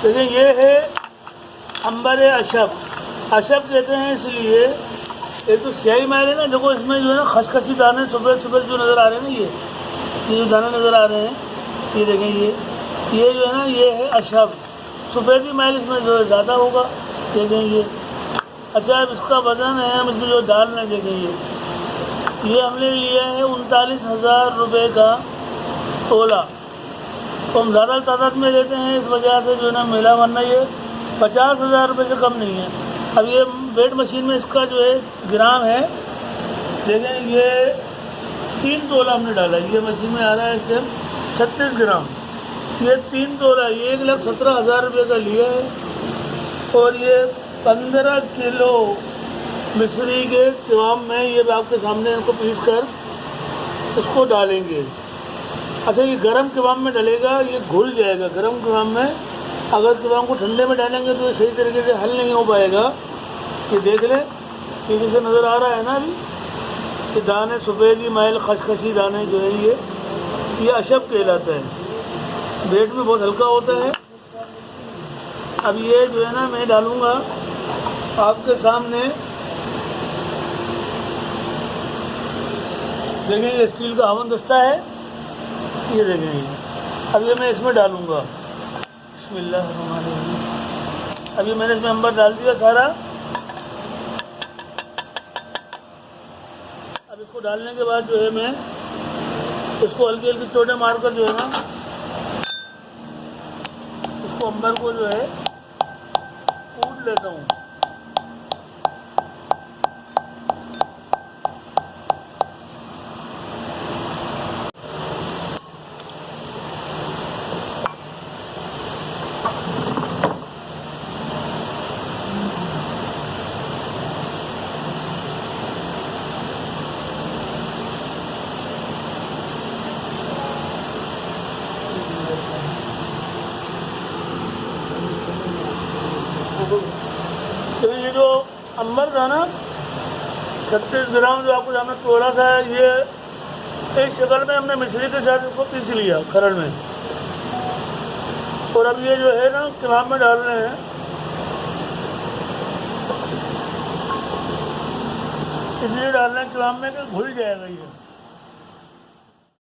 देखिए ये है अंबर अशब। अशब कहते हैं इसलिए, एक तो स्याही मैल है ना, देखो इसमें जो है ना खसखसी दाने सुबह सुबह जो नज़र आ रहे हैं ना, ये जो दाने नज़र आ रहे हैं, ये देखें, ये जो है ना, ये है अशब। सफ़ेदी मैल इसमें जो है ज़्यादा होगा, देखें ये। अच्छा, अब इसका वज़न है, हम इसमें जो डाल रहे हैं, देखें ये हमने लिया है 39,000 रुपये का तोला। तो हम ज़्यादा तादाद में लेते हैं, इस वजह से जो है ना मिला, वरना ये 50,000 रुपये से कम नहीं है। अब ये वेट मशीन में इसका जो है ग्राम है, देखें ये 3 तोला हमने डाला है। ये मशीन में आ रहा है इससे 36 ग्राम। ये 3 तोला, ये 1,17,000 रुपये का लिया है। और ये 15 किलो मिश्री के किवाम में ये आपके सामने इनको पीस कर इसको डालेंगे। अच्छा, ये गरम किवाम में डलेगा, ये घुल जाएगा गरम किवाम में। अगर किवाम को ठंडे में डालेंगे तो ये सही तरीके से हल नहीं हो पाएगा। ये देख लें, ये जैसे नज़र आ रहा है ना अभी, ये दाने सफ़ेदी मैल खसखसी दाने जो है ये अशब कहलाता है। वेट में बहुत हल्का होता है। अब ये जो है ना मैं डालूँगा आपके सामने, देखें ये स्टील का हवन दस्ता है, ये देखें। अब ये मैं इसमें डालूँगा, बिस्मिल्लाहिर्रहमानिर्रहीम। अभी मैंने इसमें अंबर डाल दिया सारा। अब इसको डालने के बाद जो है मैं इसको हल्की हल्की चोटें मारकर जो है ना इसको अंबर को जो है कूट लेता हूँ। तो ये जो अंबर था ना 36 ग्राम जो आपको सामने तोला था, ये एक शक्ल में हमने मिश्री के साथ इसको पीस लिया खरड़ में। और अब ये जो है ना किवाम में डाल रहे हैं, इसलिए डाल रहे हैं किवाम में कि घुल जाएगा ये।